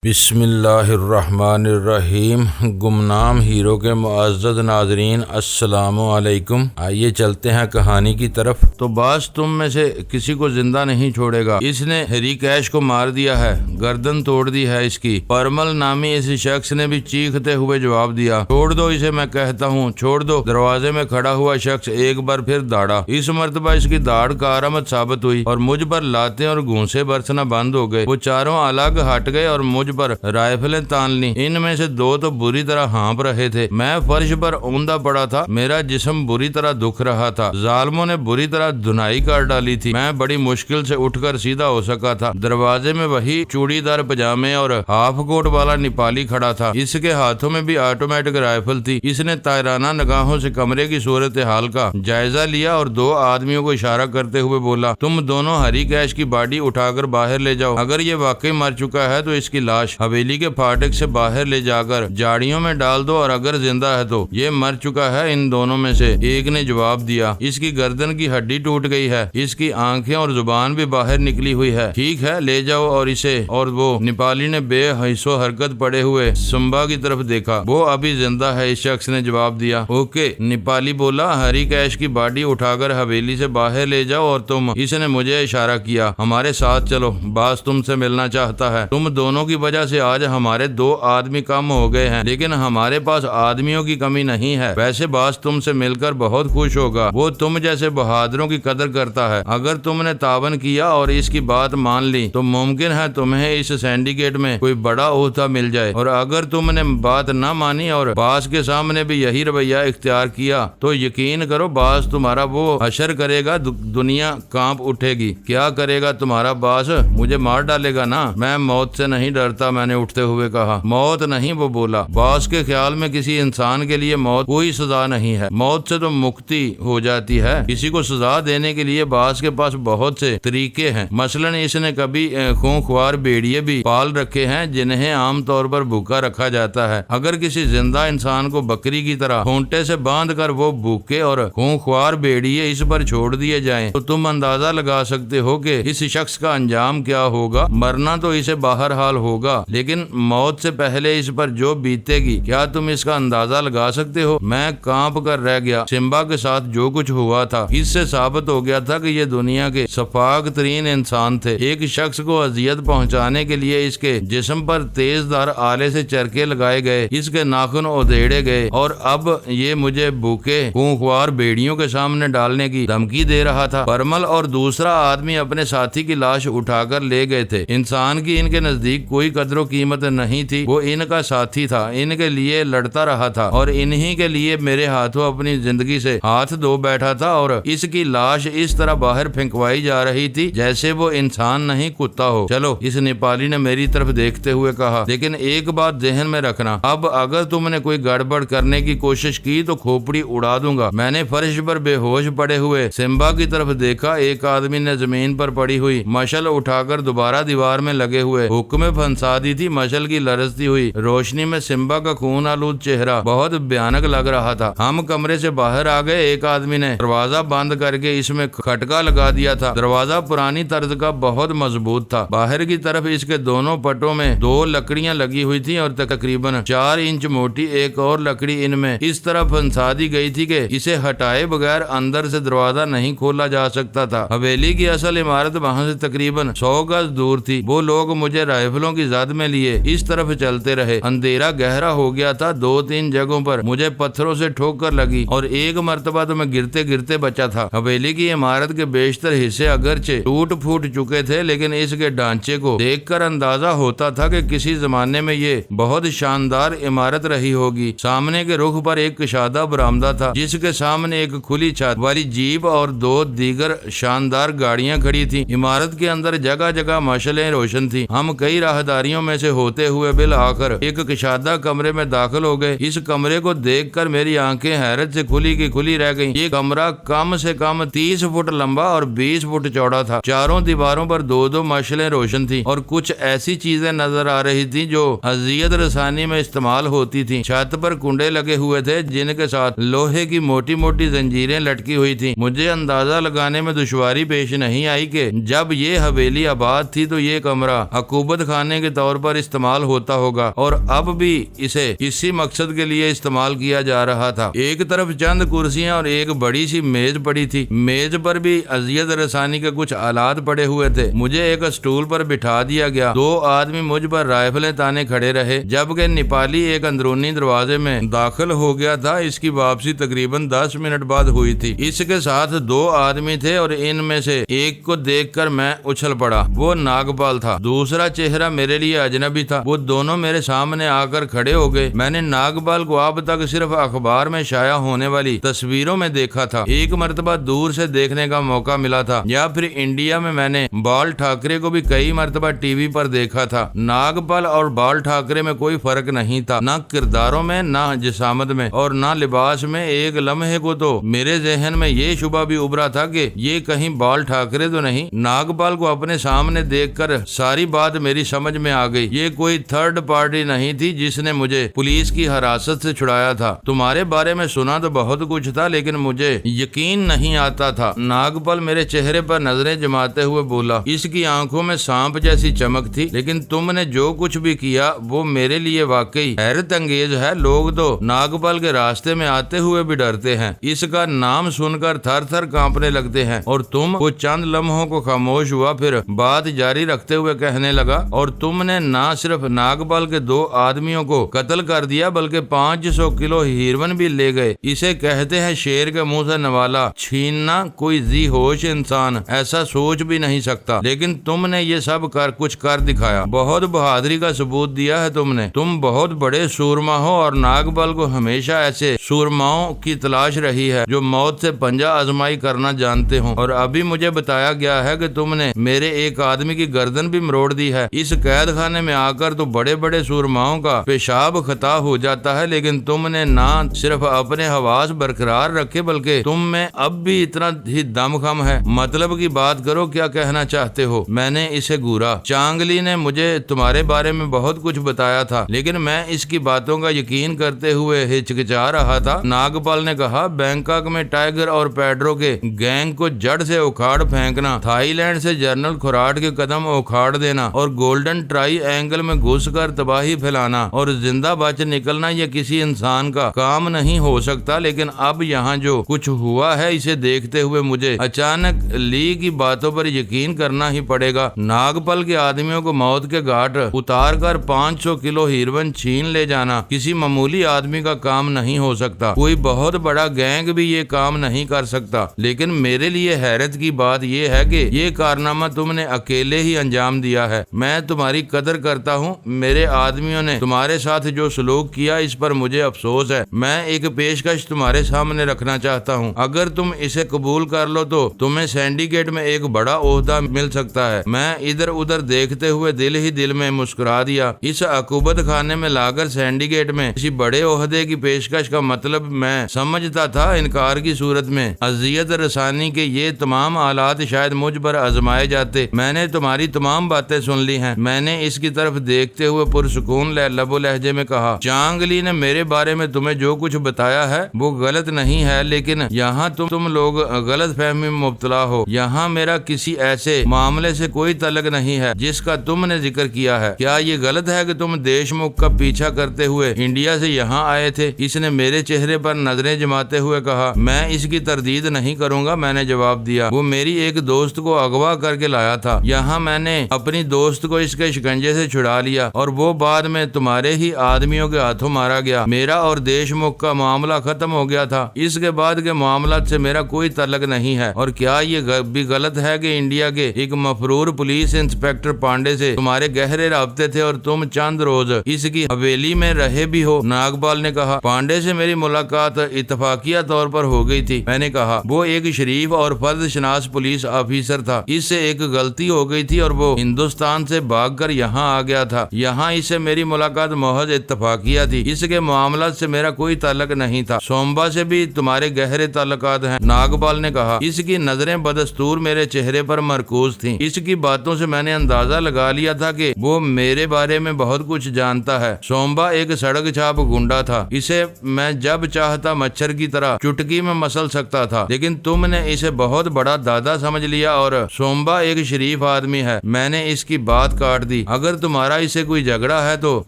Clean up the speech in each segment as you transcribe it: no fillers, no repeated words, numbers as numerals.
بسم اللہ الرحمن الرحیم۔ گمنام ہیرو کے معزز ناظرین السلام علیکم۔ آئیے چلتے ہیں کہانی کی طرف۔ تو باز تم میں سے کسی کو زندہ نہیں چھوڑے گا، اس نے ہری کیش کو مار دیا ہے، گردن توڑ دی ہے اس کی۔ پرمل نامی اس شخص نے بھی چیختے ہوئے جواب دیا، چھوڑ دو اسے، میں کہتا ہوں چھوڑ دو۔ دروازے میں کھڑا ہوا شخص ایک بار پھر داڑا۔ اس مرتبہ اس کی داڑ کارآمد ثابت ہوئی اور مجھ پر لاتیں اور گھونسے برسنا بند ہو گئے۔ وہ چاروں الگ ہٹ گئے اور مجھ پر رائفلیں تان لی۔ ان میں سے دو تو بری طرح ہانپ رہے تھے۔ میں فرش پر اوندا پڑا تھا، میرا جسم بری طرح دکھ رہا تھا۔ ظالموں نے بری طرح دھنائی کر ڈالی تھی۔ میں بڑی مشکل سے اٹھ کر سیدھا ہو سکا تھا۔ دروازے میں وہی چوڑی دار پجامے اور ہاف کوٹ والا نیپالی کھڑا تھا۔ اس کے ہاتھوں میں بھی آٹومیٹک رائفل تھی۔ اس نے تائرانہ نگاہوں سے کمرے کی صورتحال کا جائزہ لیا اور دو آدمیوں کو اشارہ کرتے ہوئے بولا، تم دونوں ہری کیش کی باڈی اٹھا کر باہر لے جاؤ۔ اگر یہ واقعی مر چکا ہے تو اس کی لاش حویلی کے پھاٹک سے باہر لے جا کر جاڑیوں میں ڈال دو، اور اگر زندہ ہے تو یہ مر چکا ہے۔ ان دونوں میں سے ایک نے جواب دیا، اس کی گردن کی ہڈی ٹوٹ گئی ہے، اس کی آنکھیں اور زبان بھی باہر نکلی ہوئی ہے۔ ٹھیک ہے، لے جاؤ اور اسے۔ اور وہ نیپالی نے بے حس و حرکت پڑے ہوئے سمبا کی طرف دیکھا۔ وہ ابھی زندہ ہے، اس شخص نے جواب دیا۔ اوکے، نیپالی بولا، ہری کیش کی باڈی اٹھا کر حویلی سے باہر لے جاؤ اور تم، اس نے مجھے اشارہ کیا، ہمارے ساتھ چلو، باز تم سے ملنا چاہتا ہے۔ تم دونوں کی وجہ سے آج ہمارے دو آدمی کم ہو گئے ہیں، لیکن ہمارے پاس آدمیوں کی کمی نہیں ہے۔ ویسے باز تم سے مل کر بہت خوش ہوگا، وہ تم جیسے بہادروں کی قدر کرتا ہے۔ اگر تم نے تعاون کیا اور اس کی بات مان لی تو ممکن ہے تمہیں اس سینڈیکیٹ میں کوئی بڑا عہدہ مل جائے، اور اگر تم نے بات نہ مانی اور باز کے سامنے بھی یہی رویہ اختیار کیا تو یقین کرو باز تمہارا وہ حشر کرے گا، دنیا کانپ اٹھے گی۔ کیا کرے گا تمہارا باز؟ مجھے مار ڈالے گا نا؟ میں موت سے نہیں ڈرتا، میں نے اٹھتے ہوئے کہا۔ موت نہیں، وہ بولا، باز کے خیال میں کسی انسان کے لیے موت کوئی سزا نہیں ہے، موت سے تو مکتی ہو جاتی ہے۔ کسی کو سزا دینے کے لیے باز کے پاس بہت سے طریقے ہیں۔ مثلا اس نے کبھی خونخوار بھیڑیے بھی پال رکھے ہیں جنہیں عام طور پر بھوکا رکھا جاتا ہے۔ اگر کسی زندہ انسان کو بکری کی طرح کھونٹے سے باندھ کر وہ بھوکے اور خونخوار بھیڑیے اس پر چھوڑ دیے جائیں تو تم اندازہ لگا سکتے ہو کہ اس شخص کا انجام کیا ہوگا۔ مرنا تو اسے بہرحال ہوگا، لیکن موت سے پہلے اس پر جو بیتے گی، کیا تم اس کا اندازہ لگا سکتے ہو؟ میں کانپ کر رہ گیا۔ سمبا کے ساتھ جو کچھ ہوا تھا اس سے ثابت ہو گیا تھا کہ یہ دنیا کے شفاق ترین انسان تھے۔ ایک شخص کو اذیت پہنچانے کے لیے اس کے جسم پر تیز دھار آلے سے چرکے لگائے گئے، اس کے ناخن ادھیڑے گئے، اور اب یہ مجھے بھوکے خونخوار بھیڑیوں کے سامنے ڈالنے کی دھمکی دے رہا تھا۔ پرمل اور دوسرا آدمی اپنے ساتھی کی لاش اٹھا کر لے گئے تھے۔ انسان کی ان کے نزدیک کوئی قدر و قیمت نہیں تھی، وہ ان کا ساتھی تھا، ان کے لیے لڑتا رہا تھا اور انہی کے لیے میرے ہاتھوں اپنی زندگی سے ہاتھ دھو بیٹھا تھا، اور اس کی لاش اس طرح باہر پھینکوائی جا رہی تھی جیسے وہ انسان نہیں کتا ہو۔ چلو، اس نیپالی نے میری طرف دیکھتے ہوئے کہا، لیکن ایک بات ذہن میں رکھنا، اب اگر تم نے کوئی گڑبڑ کرنے کی کوشش کی تو کھوپڑی اڑا دوں گا۔ میں نے فرش پر بے ہوش پڑے ہوئے سمبا کی طرف دیکھا۔ ایک آدمی نے زمین پر پڑی ہوئی مشل اٹھا کر دوبارہ دیوار میں لگے ہوئے ہک میں پھنسا دی تھی۔ مشل کی لرزتی ہوئی روشنی میں سمبا کا خون آلود چہرہ بہت بھیانک لگ رہا تھا۔ ہم کمرے سے باہر آ گئے۔ ایک آدمی نے دروازہ بند کر کے اس میں کھٹکا لگا دیا تھا۔ دروازہ پرانی طرز کا بہت مضبوط تھا۔ باہر کی طرف اس کے دونوں پٹوں میں دو لکڑیاں لگی ہوئی تھیں اور تقریباً 4 انچ موٹی ایک اور لکڑی ان میں اس طرح پھنسا دی گئی تھی کہ اسے ہٹائے بغیر اندر سے دروازہ نہیں کھولا جا سکتا تھا۔ حویلی کی اصل عمارت وہاں سے تقریباً 100 گز دور تھی۔ وہ لوگ مجھے رائفلوں کی زد میں لیے اس طرف چلتے رہے۔ اندھیرا گہرا ہو گیا تھا۔ 2-3 جگہوں پر مجھے پتھروں سے ٹھوکر لگی اور ایک مرتبہ تو میں گرتے گرتے بچا تھا۔ حویلی کی عمارت کے بیشتر حصے اگرچہ ٹوٹ پھوٹ چکے تھے، لیکن اس کے ڈھانچے کو دیکھ کر اندازہ ہوتا تھا کہ کسی زمانے میں یہ بہت شاندار عمارت رہی ہوگی۔ سامنے کے رخ پر ایک کشادہ برآمدہ تھا جس کے سامنے ایک کھلی چھت والی جیپ اور 2 دیگر شاندار گاڑیاں کھڑی تھیں۔ عمارت کے اندر جگہ جگہ مشلیں روشن تھیں۔ ہم کئی راہداریوں میں سے ہوتے ہوئے بالآخر ایک کشادہ کمرے میں داخل ہو گئے۔ اس کمرے کو دیکھ کر میری آنکھیں حیرت سے کھلی کی کھلی رہ گئیں۔ یہ کمرہ کم سے کم 30 فٹ لمبا اور 20 فٹ چوڑا تھا۔ چاروں دیواروں پر 2 مشلیں روشن تھیں اور کچھ ایسی چیزیں نظر آ رہی تھیں جو اذیت رسانی میں استعمال ہوتی تھیں۔ چھت پر کنڈے لگے ہوئے تھے جن کے ساتھ لوہے کی موٹی موٹی زنجیریں لٹکی ہوئی تھیں۔ مجھے اندازہ لگانے میں دشواری پیش نہیں آئی کہ جب یہ حویلی آباد تھی تو یہ کمرہ عقوبت خانے کے کے طور پر استعمال ہوتا ہوگا اور اب بھی اسے اسی مقصد کے لیے استعمال کیا جا رہا تھا۔ ایک طرف چند کرسیاں اور ایک بڑی سی میز پڑی تھی۔ میز پر بھی اذیت رسانی کے کچھ آلات پڑے ہوئے تھے۔ مجھے ایک اسٹول پر بٹھا دیا گیا۔ 2 آدمی مجھ پر رائفلیں تانے کھڑے رہے جبکہ نیپالی ایک اندرونی دروازے میں داخل ہو گیا تھا۔ اس کی واپسی تقریباً 10 منٹ بعد ہوئی تھی۔ اس کے ساتھ 2 آدمی تھے اور ان میں سے ایک کو دیکھ کر میں اچھل پڑا۔ وہ ناگپال تھا۔ دوسرا چہرہ میرے لیے اجنبی تھا۔ وہ دونوں میرے سامنے آ کر کھڑے ہو گئے۔ میں نے ناگپال کو اب تک صرف اخبار میں شائع ہونے والی تصویروں میں دیکھا تھا۔ ایک مرتبہ دور سے دیکھنے کا موقع ملا تھا، یا پھر انڈیا میں نے بال ٹھاکرے کو بھی کئی مرتبہ ٹی وی پر دیکھا تھا۔ ناگپال اور بال ٹھاکرے میں کوئی فرق نہیں تھا، نہ کرداروں میں، نہ جسامت میں اور نہ لباس میں۔ ایک لمحے کو تو میرے ذہن میں یہ شبہ بھی ابھرا تھا کہ یہ کہیں بال ٹھاکرے تو نہیں۔ ناگپال کو اپنے سامنے دیکھ کر ساری بات میری سمجھ میں آ گئی۔ یہ کوئی تھرڈ پارٹی نہیں تھی جس نے مجھے پولیس کی حراست سے چھڑایا تھا۔ تمہارے بارے میں سنا تو بہت کچھ تھا لیکن مجھے یقین نہیں آتا تھا۔ ناگپال میرے چہرے پر نظریں جماتے ہوئے بولا۔ اس کی آنکھوں میں سانپ جیسی چمک تھی، لیکن تم نے جو کچھ بھی کیا وہ میرے لیے واقعی حیرت انگیز ہے۔ لوگ تو ناگپال کے راستے میں آتے ہوئے بھی ڈرتے ہیں، اس کا نام سن کر تھر تھر کانپنے لگتے ہیں، اور تم وہ چند لمحوں کو خاموش ہوا، پھر بات جاری رکھتے ہوئے کہنے لگا، اور تم نے نہ صرف ناگپال کے 2 آدمیوں کو قتل کر دیا بلکہ 500 کلو ہیروئن بھی لے گئے۔ اسے کہتے ہیں شیر کے منہ سے نوالا چھیننا۔ کوئی ذی ہوش انسان ایسا سوچ بھی نہیں سکتا، لیکن تم نے یہ سب کچھ کر دکھایا۔ بہت بہادری کا ثبوت دیا ہے تم نے۔ تم بہت بڑے سورما ہو، اور ناگپال کو ہمیشہ ایسے سورماؤں کی تلاش رہی ہے جو موت سے پنجہ آزمائی کرنا جانتے ہوں، اور ابھی مجھے بتایا گیا ہے کہ تم نے میرے ایک آدمی کی گردن بھی مروڑ دی ہے۔ اس قید خانے میں آ کر تو بڑے بڑے سورماؤں کا پیشاب خطا ہو جاتا ہے، لیکن تم نے نہ صرف اپنے حواس برقرار رکھے بلکہ تم میں اب بھی اتنا ہی دم خم ہے۔ مطلب کی بات کرو، کیا کہنا چاہتے ہو؟ میں نے اسے گورا۔ چانگلی نے مجھے تمہارے بارے میں بہت کچھ بتایا تھا، لیکن میں اس کی باتوں کا یقین کرتے ہوئے ہچکچا رہا تھا۔ ناگپال نے کہا، بینکاک میں ٹائیگر اور پیڈرو کے گینگ کو جڑ سے اکھاڑ پھینکنا، تھائی لینڈ سے جنرل کھراٹ کے قدم اکھاڑ دینا اور گولڈن ٹرائی اینگل میں گھس کر تباہی پھیلانا اور زندہ بچ نکلنا، یہ کسی انسان کا کام نہیں ہو سکتا۔ لیکن اب یہاں جو کچھ ہوا ہے اسے دیکھتے ہوئے مجھے اچانک لی کی باتوں پر یقین کرنا ہی پڑے گا۔ ناگپال کے آدمیوں کو موت کے گھاٹ اتار کر 500 کلو ہیروئن چھین لے جانا کسی معمولی آدمی کا کام نہیں ہو سکتا۔ کوئی بہت بڑا گینگ بھی یہ کام نہیں کر سکتا۔ لیکن میرے لیے حیرت کی بات یہ ہے کہ یہ کارنامہ تم نے اکیلے ہی انجام دیا ہے۔ میں تمہاری قدر کرتا ہوں۔ میرے آدمیوں نے تمہارے ساتھ جو سلوک کیا اس پر مجھے افسوس ہے۔ میں ایک پیشکش تمہارے سامنے رکھنا چاہتا ہوں۔ اگر تم اسے قبول کر لو تو تمہیں سینڈیکیٹ میں ایک بڑا عہدہ مل سکتا ہے۔ میں ادھر ادھر دیکھتے ہوئے دل ہی دل میں مسکرا دیا۔ اس عقوبت خانے میں لا کر سینڈیکیٹ میں کسی بڑے عہدے کی پیشکش کا مطلب میں سمجھتا تھا انکار کی صورت میں اذیت رسانی کے یہ تمام آلات شاید مجھ پر آزمائے جاتے۔ میں نے تمہاری تمام باتیں سن لی ہیں۔ میں نے اس کی طرف دیکھتے ہوئے پرسکون لب و لہجے میں کہا، چانگلی نے میرے بارے میں تمہیں جو کچھ بتایا ہے وہ غلط نہیں ہے، لیکن یہاں تم لوگ غلط فہمی میں مبتلا ہو۔ یہاں میرا کسی ایسے معاملے سے کوئی تعلق نہیں ہے جس کا تم نے ذکر کیا ہے۔ کیا یہ غلط ہے کہ تم دیشمکھ کا پیچھا کرتے ہوئے انڈیا سے یہاں آئے تھے؟ اس نے میرے چہرے پر نظریں جماتے ہوئے کہا، میں اس کی تردید نہیں کروں گا۔ میں نے جواب دیا، وہ میری ایک دوست کو اغوا کر کے لایا تھا۔ یہاں میں نے اپنی دوست کو اس کے شکنجے سے چھڑا لیا اور وہ بعد میں تمہارے ہی آدمیوں کے ہاتھوں مارا گیا۔ میرا اور دیشمکھ کا معاملہ ختم ہو گیا تھا۔ اس کے بعد کے معاملات سے میرا کوئی تعلق نہیں ہے۔ اور کیا یہ بھی غلط ہے کہ انڈیا کے ایک مفرور پولیس انسپکٹر پانڈے سے تمہارے گہرے رابطے تھے اور تم چند روز اس کی حویلی میں رہے بھی ہو؟ ناگپال نے کہا، پانڈے سے میری ملاقات اتفاقیہ طور پر ہو گئی تھی۔ میں نے کہا، وہ ایک شریف اور فرد شناس پولیس آفیسر تھا۔ اس سے ایک غلطی ہو گئی تھی اور وہ ہندوستان سے بھاگ کر یہاں آ گیا تھا۔ یہاں اس سے میری ملاقات محض اتفاقیہ تھی۔ اس کے معاملات سے میرا کوئی تعلق نہیں تھا۔ سومبا سے بھی تمہارے گہرے تعلقات ہیں، ناگپال نے کہا۔ اس کی نظریں بدستور میرے چہرے پر مرکوز تھیں۔ اس کی باتوں سے میں نے اندازہ لگا لیا تھا کہ وہ میرے بارے میں بہت کچھ جانتا ہے۔ سومبا ایک سڑک چھاپ گنڈا تھا۔ اسے میں جب چاہتا مچھر کی طرح چٹکی میں مسل سکتا تھا، لیکن تم نے اسے بہت بڑا دادا سمجھ لیا اور سومبا ایک شریف آدمی ہے۔ میں نے اس کی بات کاٹ دی۔ دی۔ اگر تمہارا اس سے کوئی جھگڑا ہے تو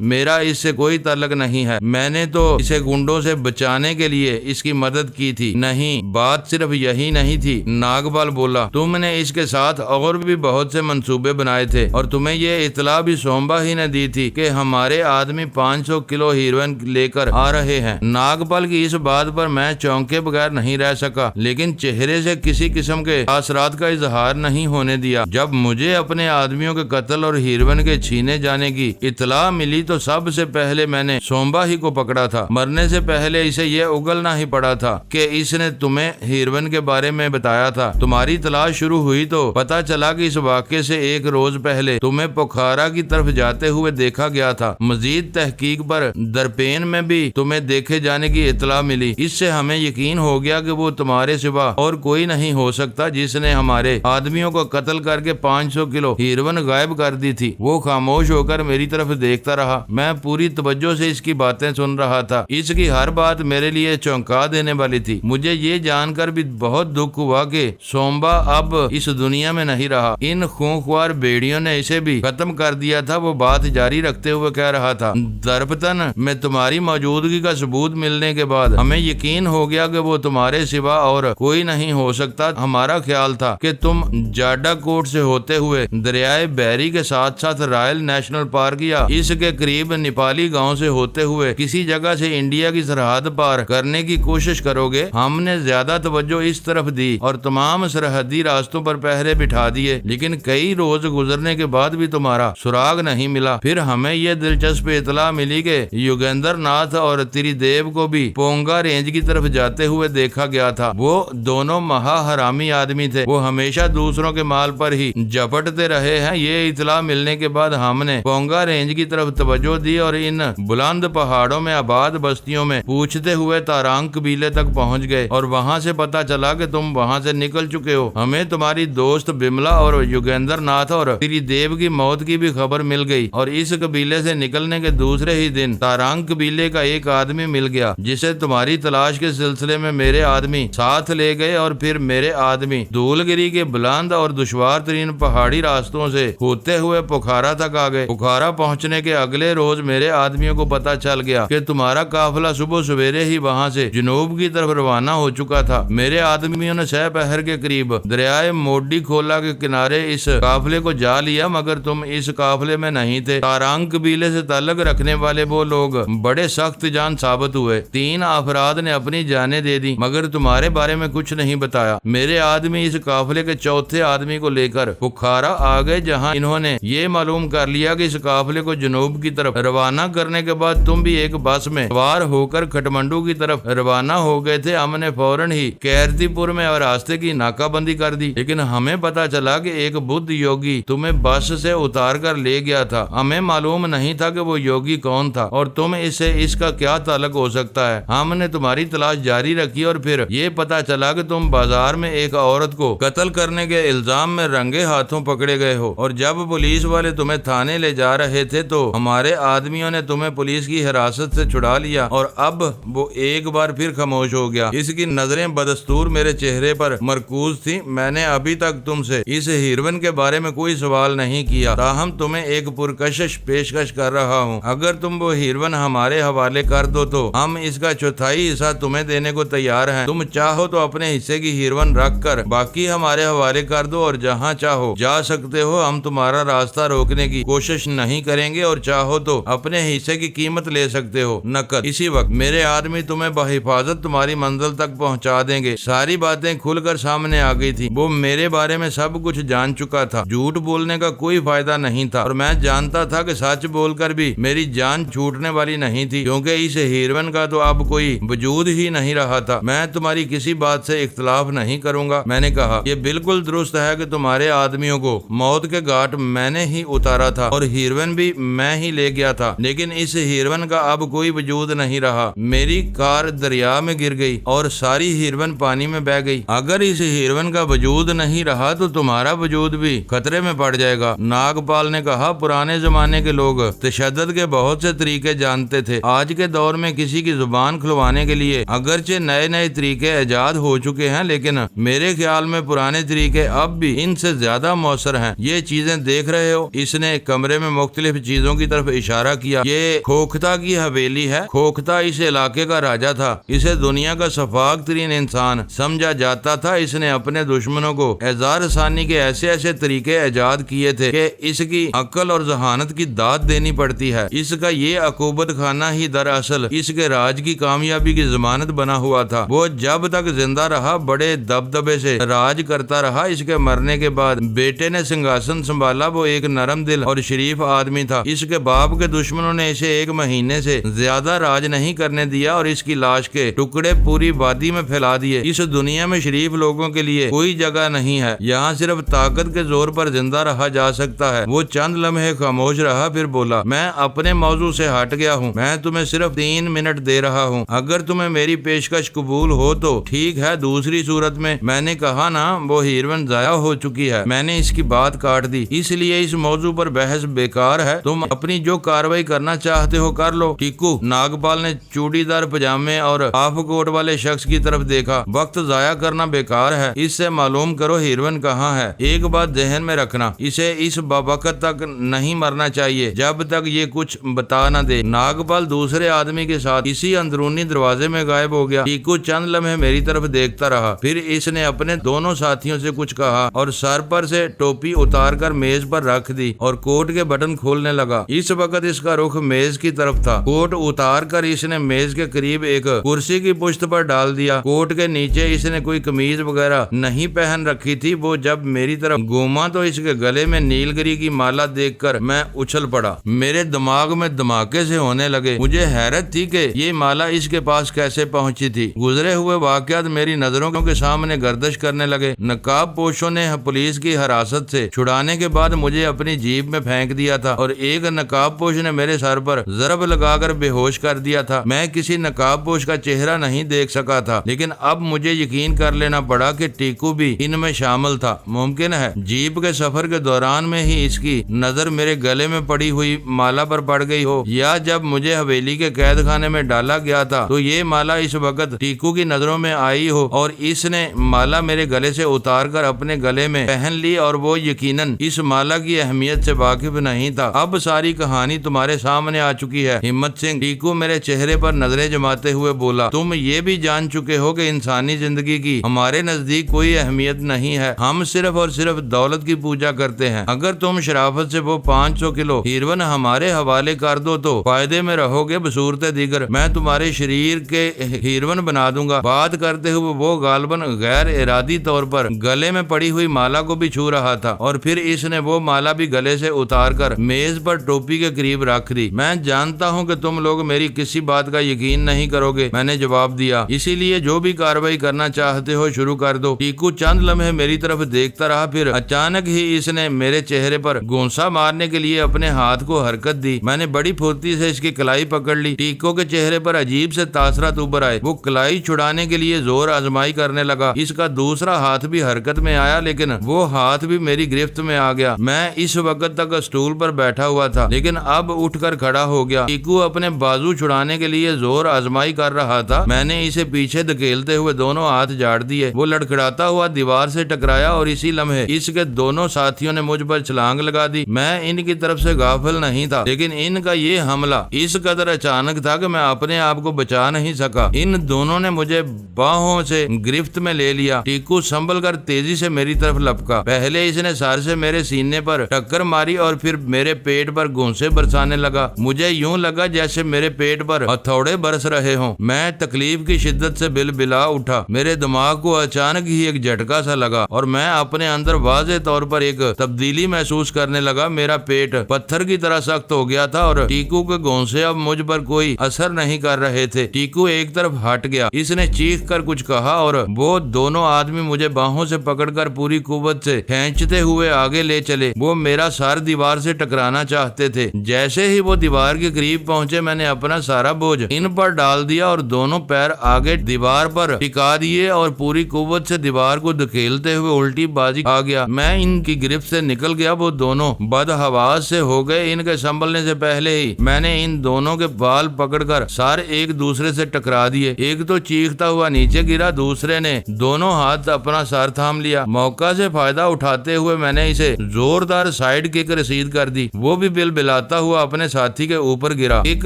میرا اس سے کوئی تعلق نہیں ہے، میں نے تو اسے گنڈوں سے بچانے کے لیے اس کی مدد کی تھی۔ نہیں، بات صرف یہی نہیں تھی، ناگپال بولا، تم نے اس کے ساتھ اور بھی بہت سے منصوبے بنائے تھے اور تمہیں یہ اطلاع بھی سومبا ہی نے دی تھی کہ ہمارے آدمی 500 کلو ہیروئن لے کر آ رہے ہیں۔ ناگپال کی اس بات پر میں چونکے بغیر نہیں رہ سکا، لیکن چہرے سے کسی قسم کے اثرات کا اظہار نہیں ہونے دیا۔ جب مجھے اپنے آدمیوں کے قتل اور ہیروئن کے چھینے جانے کی اطلاع ملی تو سب سے پہلے میں نے سومبا ہی کو پکڑا تھا۔ مرنے سے پہلے اسے یہ اگلنا ہی پڑا تھا کہ اس نے تمہیں ہیروئن کے بارے میں بتایا تھا۔ تمہاری تلاش شروع ہوئی تو پتا چلا کہ اس واقعے سے ایک روز پہلے تمہیں پوکھارا کی طرف جاتے ہوئے دیکھا گیا تھا۔ مزید تحقیق پر درپین میں بھی تمہیں دیکھے جانے کی اطلاع ملی۔ اس سے ہمیں یقین ہو گیا کہ وہ تمہارے سوا اور کوئی نہیں ہو سکتا جس نے ہمارے آدمیوں کو قتل کر کے 500 کلو ہیروئن غائب کر دی تھی۔ وہ خاموش ہو کر میری طرف دیکھتا رہا۔ میں پوری توجہ سے اس کی باتیں سن رہا تھا۔ اس کی ہر بات میرے لیے چونکا دینے والی تھی۔ مجھے یہ جان کر بھی بہت دکھ ہوا کہ سومبا اب اس دنیا میں نہیں رہا۔ ان خونخوار بیڑیوں نے اسے بھی ختم کر دیا تھا۔ وہ بات جاری رکھتے ہوئے کہہ رہا تھا، درپتن میں تمہاری موجودگی کا ثبوت ملنے کے بعد ہمیں یقین ہو گیا کہ وہ تمہارے سوا اور کوئی نہیں ہو سکتا۔ ہمارا خیال تھا کہ تم جاڈا کوٹ سے ہوتے ہوئے دریائے بیری کے ساتھ ساتھ رائل نیشنل پارک یا اس کے قریب نیپالی گاؤں سے ہوتے ہوئے کسی جگہ سے انڈیا کی سرحد پار کرنے کی کوشش کرو گے۔ ہم نے زیادہ توجہ اس طرف دی اور تمام سرحدی راستوں پر پہرے بٹھا دیے، لیکن کئی روز گزرنے کے بعد بھی تمہارا سراغ نہیں ملا۔ پھر ہمیں یہ دلچسپ اطلاع ملی کہ یوگیندر ناتھ اور تری دیو کو بھی پونگا رینج کی طرف جاتے ہوئے دیکھا گیا تھا۔ وہ دونوں مہا حرامی آدمی تھے، وہ ہمیشہ دوسروں کے مال پر ہی جھپٹتے رہے ہیں۔ یہ اطلاع ملنے کے بعد ہم نے پونگا رینج کی طرف توجہ دی اور ان بلند پہاڑوں میں آباد بستیوں میں پوچھتے ہوئے تارانگ قبیلے تک پہنچ گئے اور وہاں سے پتا چلا کہ تم وہاں سے نکل چکے ہو۔ ہمیں تمہاری دوست بملا اور یوگیندر ناتھ اور تری دیو کی موت کی بھی خبر مل گئی اور اس قبیلے سے نکلنے کے دوسرے ہی دن تارانگ قبیلے کا ایک آدمی مل گیا جسے تمہاری تلاش کے سلسلے میں میرے آدمی ساتھ لے گئے اور پھر میرے آدمی دھول گری کے بلند اور دشوار ترین پہاڑی راستوں سے ہوتے ہوئے پوکھارا تک آ گئے۔ پوکھارا پہنچنے کے اگلے روز میرے آدمیوں کو پتا چل گیا کہ تمہارا قافلہ صبح سویرے ہی وہاں سے جنوب کی طرف روانہ ہو چکا تھا۔ میرے آدمیوں نے سہ پہر کے قریب دریائے موڈی کھولا کے کنارے اس قافلے کو جا لیا، مگر تم اس قافلے میں نہیں تھے۔ تارانگ قبیلے سے تعلق رکھنے والے وہ لوگ بڑے سخت جان ثابت ہوئے۔ 3 افراد نے اپنی جانیں دے دی مگر تمہارے بارے میں کچھ نہیں بتایا۔ میرے آدمی اس قافلے کے چوتھے آدمی کو لے کر پوکھارا آ گئے، جہاں انہوں نے یہ معلوم کر لیا کہ اس قافلے کو جنوب کی طرف روانہ کرنے کے بعد تم بھی ایک بس میں سوار ہو کر کھٹمنڈو کی طرف روانہ ہو گئے تھے۔ ہم نے فوراً ہی کیرتی پور میں اور راستے کی ناکہ بندی کر دی، لیکن ہمیں پتا چلا کہ ایک بدھ یوگی تمہیں بس سے اتار کر لے گیا تھا۔ ہمیں معلوم نہیں تھا کہ وہ یوگی کون تھا اور تم سے اس کا کیا تعلق ہو سکتا ہے۔ ہم نے تمہاری تلاش جاری رکھی اور پھر یہ پتا چلا کہ تم بازار میں ایک عورت کو قتل کرنے کے الزام میں رنگے ہاتھوں پکڑے گئے ہو، اور جب پولیس والے تمہیں تھانے لے جا رہے تھے تو ہمارے آدمیوں نے تمہیں پولیس کی حراست سے چھڑا لیا اور اب وہ ایک بار پھر خاموش ہو گیا۔ اس کی نظریں بدستور میرے چہرے پر مرکوز تھی۔ میں نے ابھی تک تم سے اس ہیروئن کے بارے میں کوئی سوال نہیں کیا، تاہم تمہیں ایک پرکشش پیشکش کر رہا ہوں۔ اگر تم وہ ہیروئن ہمارے حوالے کر دو تو ہم اس کا چوتھائی حصہ تمہیں دینے کو تیار ہیں۔ تم چاہو تو اپنے حصے کی ہیروئن رکھ کر باقی ہمارے حوالے کر دو اور جہاں چاہو جا سکتے ہو۔ ہم تمہارا راستہ روکنے کی کوشش نہیں کریں گے اور چاہو تو اپنے حصے کی قیمت لے سکتے ہو، نقد۔ اسی وقت میرے آدمی تمہیں بحفاظت تمہاری منزل تک پہنچا دیں گے۔ ساری باتیں کھل کر سامنے آ گئی تھی۔ وہ میرے بارے میں سب کچھ جان چکا تھا۔ جھوٹ بولنے کا کوئی فائدہ نہیں تھا اور میں جانتا تھا کہ سچ بول کر بھی میری جان چھوٹنے والی نہیں تھی، کیونکہ اس ہیروئن کا تو اب کوئی وجود ہی نہیں رہا تھا۔ میں تمہاری کسی بات سے اختلاف نہیں کروں گا۔ میں نے کہا، یہ بالکل درست ہے کہ تمہارے آدمیوں کو موت کے گھاٹ میں نے ہی اتارا تھا اور ہیروئن بھی میں ہی لے گیا تھا، لیکن اس ہیروئن کا اب کوئی وجود نہیں رہا۔ میری کار دریا میں گر گئی اور ساری ہیروئن پانی میں بہہ گئی۔ اگر اس ہیروئن کا وجود نہیں رہا تو تمہارا وجود بھی خطرے میں پڑ جائے گا۔ ناگپال نے کہا، پرانے زمانے کے لوگ تشدد کے بہت سے طریقے جانتے تھے۔ آج کے دور میں کسی کی زبان کھلوانے کے لیے اگرچہ نئے نئے طریقے ایجاد ہو چکے ہیں، لیکن میرے خیال میں پرانے طریقے اب بھی ان سے زیادہ مؤثر ہیں۔ یہ چیزیں دیکھ رہے ہو، اس نے کمرے میں مختلف چیزوں کی طرف اشارہ کیا۔ یہ کھوکھتا کی حویلی ہے۔ کھوکھتا اس علاقے کا راجا تھا۔ اسے دنیا کا شفاق ترین انسان سمجھا جاتا تھا۔ اس نے اپنے دشمنوں کو اعزار ثانی کے ایسے ایسے طریقے ایجاد کیے تھے کہ اس کی عقل اور ذہانت کی داد دینی پڑتی ہے۔ اس کا یہ عقوبت خانہ ہی دراصل اس کے راج کی کامیابی کی ضمانت بنا ہوا تھا۔ وہ جب تک زندہ رہا بڑے دبدبے سے راج کرتا رہا۔ اس کے مرنے کے بعد بیٹے نے سنگھاسن سنبھالا۔ وہ ایک نرم دل اور شریف آدمی تھا۔ اس کے باپ کے دشمنوں نے اسے 1 مہینے سے زیادہ راج نہیں کرنے دیا اور اس کی لاش کے ٹکڑے پوری وادی میں پھیلا دیے۔ اس دنیا میں شریف لوگوں کے لیے کوئی جگہ نہیں ہے۔ یہاں صرف طاقت کے زور پر زندہ رہا جا سکتا ہے۔ وہ چند لمحے خاموش رہا، پھر بولا، میں اپنے موضوع سے ہٹ گیا ہوں۔ میں تمہیں صرف 3 منٹ دے رہا ہوں۔ اگر تمہیں میری پیشکش قبول ہو تو ٹھیک ہے، دوسری صورت میں نے کہا نا، وہ ہیروین ضائع ہو چکی ہے۔ میں نے اس کی بات کاٹ دی، اس لیے اس موضوع پر بحث بیکار ہے۔ تم اپنی جو کاروائی کرنا چاہتے ہو کر لو۔ ٹیکو، ناگپال نے چوڑی دار پجامے اور ہاف کوٹ والے شخص کی طرف دیکھا۔ وقت ضائع کرنا بیکار ہے۔ اس سے معلوم کرو ہیروین کہاں ہے۔ ایک بات ذہن میں رکھنا، اسے اس وقت تک نہیں مرنا چاہیے جب تک یہ کچھ بتا نہ دے۔ ناگپال دوسرے آدمی کے ساتھ اسی اندرونی دروازے میں غائب ہو گیا۔ ٹیکو چند لمحے میری طرف دیکھتا رہا، پھر اس نے اپنے دونوں ساتھیوں سے کچھ کہا اور سر پر سے ٹوپی اتار کر میز پر رکھ دی اور کوٹ کے بٹن کھولنے لگا۔ اس وقت اس کا رخ میز کی طرف تھا۔ کوٹ اتار کر اس نے میز کے قریب ایک کرسی کی پشت پر ڈال دیا۔ کوٹ کے نیچے اس نے کوئی قمیض وغیرہ نہیں پہن رکھی تھی۔ وہ جب میری طرف گھوما تو اس کے گلے میں نیل گری کی مالا دیکھ کر میں اچھل پڑا۔ میرے دماغ میں دھماکے سے ہونے لگے۔ مجھے حیرت تھی کہ یہ مالا اس کے پاس کیسے پہنچی تھی۔ گزرے ہوئے واقعات میری نظروں کے سامنے گردش کرنے لگے۔ نقاب پوشوں نے پولیس کی حراست سے چھڑانے کے بعد مجھے اپنی جیب میں پھینک دیا تھا اور ایک نقاب پوش نے میرے سر پر ضرب لگا کر بے ہوش کر دیا تھا۔ میں کسی نقاب پوش کا چہرہ نہیں دیکھ سکا تھا، لیکن اب مجھے یقین کر لینا پڑا کہ ٹیکو بھی ان میں شامل تھا۔ ممکن ہے جیپ کے سفر کے دوران میں ہی اس کی نظر میرے گلے میں پڑی ہوئی مالا پر پڑ گئی ہو، یا جب مجھے حویلی کے قید خانے میں ڈالا گیا تھا تو یہ مالا اس وقت ٹیکو کی نظروں میں آئی ہو اور اس نے مالا میرے گلے سے اتار کر اپنے گلے میں پہن لی اور وہ یقیناً اس مالا کی اہمیت سے واقف نہیں تھا۔ اب ساری کہانی تمہارے سامنے آ چکی ہے ہمت سنگھ۔ ٹیکو میرے چہرے پر نظریں جماتے ہوئے بولا، تم یہ بھی جان چکے ہو کہ انسانی زندگی کی ہمارے نزدیک کوئی اہمیت نہیں ہے۔ ہم صرف اور صرف دولت کی پوجا کرتے ہیں۔ اگر تم شرافت سے وہ 500 کلو ہیروین ہمارے حوالے کر دو تو فائدے میں رہو گے، بصورت دیگر میں تمہارے شریر کے ہیروین بنا دوں گا۔ بات کرتے ہوئے وہ غالباً غیر ارادی طور پر گلے میں پڑی ہوئی مالا کو بھی چھو رہا تھا اور پھر اس نے وہ مالا بھی گلے سے اتار کر میز پر ٹوپی کے قریب رکھ دی۔ میں جانتا ہوں کہ تم لوگ میری کسی بات کا یقین نہیں کرو گے، میں نے جواب دیا، اسی لیے جو بھی کارروائی کرنا چاہتے ہو شروع کر دو۔ ٹیکو چند لمحے میری طرف دیکھتا رہا، پھر اچانک ہی اس نے میرے چہرے پر گونسا مارنے کے لیے اپنے ہاتھ کو حرکت دی۔ میں نے بڑی پھرتی سے اس کی کلائی پکڑ لی۔ ٹیکو کے چہرے پر عجیب سے تاثرات ابھر آئے۔ وہ کلائی چھڑانے کے لیے زور آزمائی کرنے لگا۔ اس کا دوسرا ہاتھ بھی حرکت میں آیا، لیکن وہ ہاتھ بھی میری گرفت میں آ گیا۔ میں اس وقت تک اسٹول پر بیٹھا ہوا تھا، لیکن اب اٹھ کر کھڑا ہو گیا۔ ٹیکو اپنے بازو چھڑانے کے لیے زور آزمائی کر رہا تھا۔ میں نے اسے پیچھے دھکیلتے ہوئے دونوں ہاتھ جاڑ دیے۔ وہ لڑکھڑاتا ہوا دیوار سے ٹکرایا اور اسی لمحے اس کے دونوں ساتھیوں نے مجھ پر چھلانگ لگا دی۔ میں ان کی طرف سے غافل نہیں تھا، لیکن ان کا یہ حملہ اس قدر اچانک تھا کہ میں اپنے آپ کو بچا نہیں سکا۔ ان دونوں نے مجھے باہوں سے گرفت میں لے لیا۔ ٹیکو سنبھل کر تیزی سے میری طرف لپکا۔ پہلے اس نے سر سے میرے سینے پر ٹکر ماری اور پھر میرے پیٹ پر گونسے برسانے لگا۔ مجھے یوں لگا جیسے میرے پیٹ پر ہتھوڑے برس رہے ہوں۔ میں تکلیف کی شدت سے بلبلا اٹھا۔ میرے دماغ کو اچانک ہی ایک جھٹکا سا لگا اور میں اپنے اندر واضح طور پر ایک تبدیلی محسوس کرنے لگا۔ میرا پیٹ پتھر کی طرح سخت ہو گیا تھا اور ٹیکو کے گونسے اب مجھ پر کوئی اثر نہیں کر رہے تھے۔ ٹیکو ایک طرف ہٹ گیا۔ اس نے چیخ کر کچھ کہا اور وہ دونوں آدمی مجھے باہوں سے پکڑ کر پوری قوت سے کھینچتے ہوئے آگے لے چلے۔ وہ میرا سر دیوار سے ٹکرانا چاہتے تھے۔ جیسے ہی وہ دیوار کے قریب پہنچے میں نے اپنا سارا بوجھ ان پر ڈال دیا اور دونوں پیر آگے دیوار پر ٹکا دیے اور پوری قوت سے دیوار کو دھکیلتے ہوئے الٹی بازی آ گیا۔ میں ان کی گرفت سے نکل گیا۔ وہ دونوں بدحواس سے ہو گئے۔ ان کے سنبھلنے سے پہلے ہی میں نے ان دونوں کے بال پکڑ کر سر ایک دوسرے سے ٹکرا دیے۔ ایک تو چیختا ہوا نیچے گرا، دوسرے نے دونوں ہاتھ اپنا سر تھام لیا۔ موقع سے فائدہ اٹھاتے ہوئے میں نے اسے زوردار سائڈ سائیڈ کک رسید کر دی، وہ بھی بل بلاتا ہوا اپنے ساتھی کے اوپر گرا۔ کک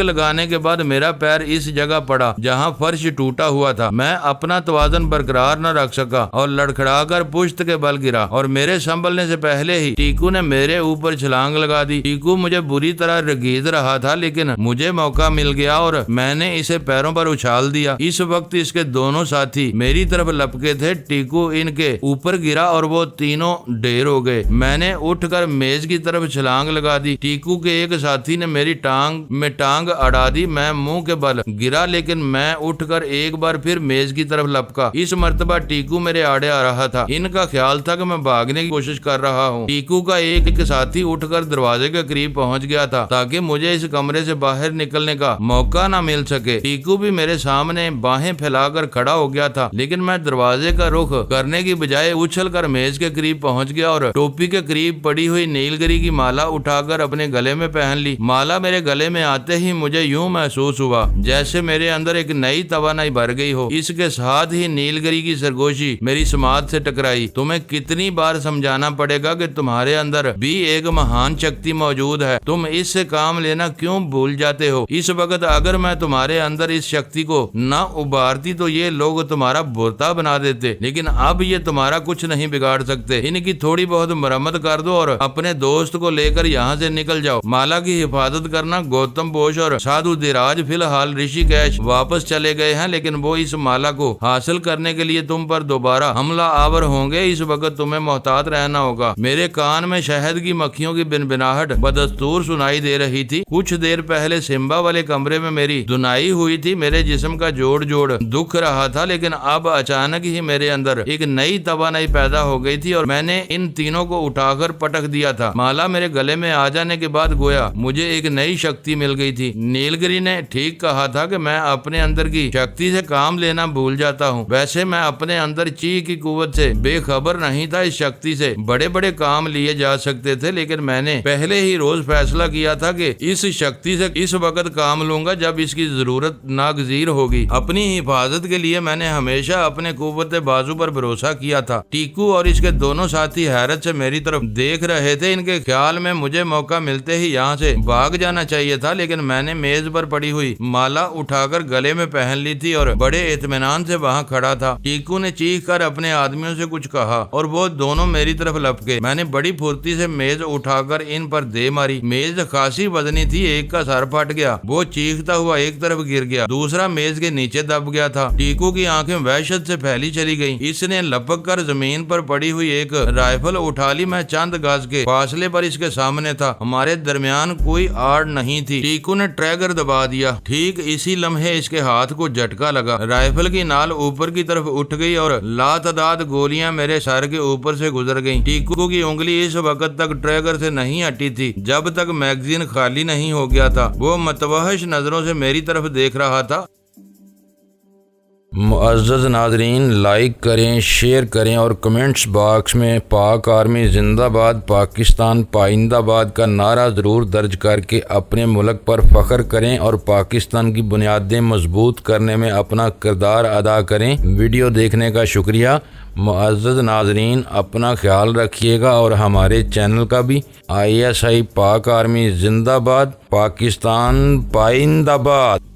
لگانے کے بعد میرا پیر اس جگہ پڑا جہاں فرش ٹوٹا ہوا تھا۔ میں اپنا توازن برقرار نہ رکھ سکا اور لڑکھڑا کر پشت کے بل گرا اور میرے سنبھلنے سے پہلے ہی ٹیکو نے میرے اوپر چھلانگ لگا دی۔ ٹیکو مجھے بری طرح رگید رہا تھا لیکن مجھے موقع مل گیا اور میں نے اسے پیروں پر اچھال دیا۔ اس وقت اس کے دونوں ساتھی میری طرف لپکے تھے۔ ٹیکو ان کے اوپر گرا اور وہ تینوں ڈھیر ہو گئے۔ میں نے اٹھ کر میز کی طرف چھلانگ لگا دی۔ ٹیکو کے ایک ساتھی نے میری ٹانگ میں ٹانگ اڑا دی۔ میں منہ کے بل گرا لیکن میں اٹھ کر ایک بار پھر میز کی طرف لپکا۔ اس مرتبہ ٹیکو میرے آڑے آ رہا تھا۔ ان کا خیال تھا کہ میں بھاگنے کی کوشش کر رہا ہوں۔ ٹیکو کا ایک ساتھی اٹھ کر دروازے کے قریب پہنچ گیا تھا تاکہ مجھے اس کمرے سے باہر نکلنے کا موقع نہ مل سکے۔ ٹیکو بھی میرے سامنے باہیں پھیلا کر کھڑا ہو گیا تھا لیکن میں دروازے کا رخ کرنے کی بجائے اچھل کر میز کے قریب پہنچ گیا اور ٹوپی کے قریب پڑی ہوئی نیل گری کی مالا اٹھا کر اپنے گلے میں پہن لی۔ مالا میرے گلے میں آتے ہی مجھے یوں محسوس ہوا جیسے میرے اندر ایک نئی توانائی بھر گئی ہو۔ اس کے ساتھ ہی نیل گری کی سرگوشی میری سماعت سے ٹکرائی۔ تمہیں کتنی بار سمجھانا پڑے گا کہ تمہارے اندر بھی ایک مہان شکتی موجود ہے، تم اس سے کام لینا کیوں بھول جاتے ہو؟ اس وقت اگر میں تمہارے اندر اس شکتی کو نہ ابھارتی تو یہ لوگ تمہارا بھوتا بنا دیتے، لیکن اب یہ تمہارا کچھ نہیں بگاڑ سکتے۔ ان کی تھوڑی بہت مرمت کر دو اور اپنے دوست کو لے کر یہاں سے نکل جاؤ۔ مالا کی حفاظت کرنا گوتم بوش اور سادھو دھیراج فی الحال رشی کیش واپس چلے گئے ہیں لیکن وہ اس مالا کو حاصل کرنے کے لیے تم پر دوبارہ حملہ آور ہوں گے۔ اس وقت تمہیں محتاط رہنا ہوگا۔ میرے کان میں شہد کی مکھیوں کی بنبناہٹ بدستور سنائی دے رہی تھی۔ کچھ دیر پہلے سمبا والے کمرے میں میری دھنائی ہوئی تھی، میرے جسم کا جوڑ دکھ رہا تھا لیکن اب اچانک ہی میرے اندر ایک نئی توانائی پیدا ہو گئی تھی اور میں نے ان تینوں کو اٹھا کر پٹک دیا تھا۔ مالا میرے گلے میں آ جانے کے بعد گویا مجھے ایک نئی شکتی مل گئی تھی۔ نیلگری نے ٹھیک کہا تھا کہ میں اپنے اندر کی شکتی سے کام لینا بھول جاتا ہوں۔ ویسے میں اپنے اندر چی کی قوت سے بے خبر نہیں تھا۔ اس شکتی سے بڑے بڑے کام لیے جا سکتے تھے لیکن میں نے پہلے ہی روز فیصلہ کیا تھا کہ اس شکتی سے اس وقت کام لوں گا جب اس کی ضرورت ناگزیر ہوگی۔ اپنی حفاظت کے لیے میں نے ہمیشہ اپنے قوت بازو پر بھروسہ کیا تھا۔ ٹیکو اور اس کے دونوں ساتھی حیرت سے میری طرف دیکھ رہے تھے۔ ان کے خیال میں مجھے موقع ملتے ہی یہاں سے بھاگ جانا چاہیے تھا لیکن میں نے میز پر پڑی ہوئی مالا اٹھا کر گلے میں پہن لی تھی اور بڑے اطمینان سے وہاں کھڑا تھا۔ ٹیکو نے چیخ کر اپنے آدمیوں سے کچھ کہا اور وہ دونوں میری طرف لپکے۔ میں نے بڑی پھرتی سے میز اٹھا کر ان پر دے ماری۔ میز خاصی وزنی تھی، ایک کا سر پھٹ گیا، وہ چیختا ہوا ایک طرف گر گیا، دوسرا میز کے نیچے دب گیا تھا۔ ٹیکو کی آنکھیں وحشت سے پھیلی چلی گئیں۔ اس نے لپک کر زمین پر پڑی ہوئی ایک رائفل اٹھا لی۔ میں چند گز کے فاصلے پر اس کے سامنے تھا، ہمارے درمیان کوئی آڑ نہیں تھی۔ ٹیکو نے ٹریگر دبا دیا، ٹھیک اسی لمحے اس کے ہاتھ کو جھٹکا لگا، رائفل کی نال اوپر کی طرف اٹھ گئی اور لاتعداد گولیاں میرے سر کے اوپر سے گزر گئیں۔ ٹیکو کی انگلی اس وقت تک ٹریگر سے نہیں ہٹی تھی جب تک میگزین خالی نہیں ہو گیا تھا۔ وہ متوحش نظروں سے میری طرف دیکھ رہا تھا۔ معزز ناظرین، لائک کریں، شیئر کریں اور کمنٹس باکس میں پاک آرمی زندہ باد، پاکستان پائندہ باد کا نعرہ ضرور درج کر کے اپنے ملک پر فخر کریں اور پاکستان کی بنیادیں مضبوط کرنے میں اپنا کردار ادا کریں۔ ویڈیو دیکھنے کا شکریہ۔ معزز ناظرین، اپنا خیال رکھیے گا اور ہمارے چینل کا بھی۔ ISI پاک آرمی زندہ باد، پاکستان پائندہ باد۔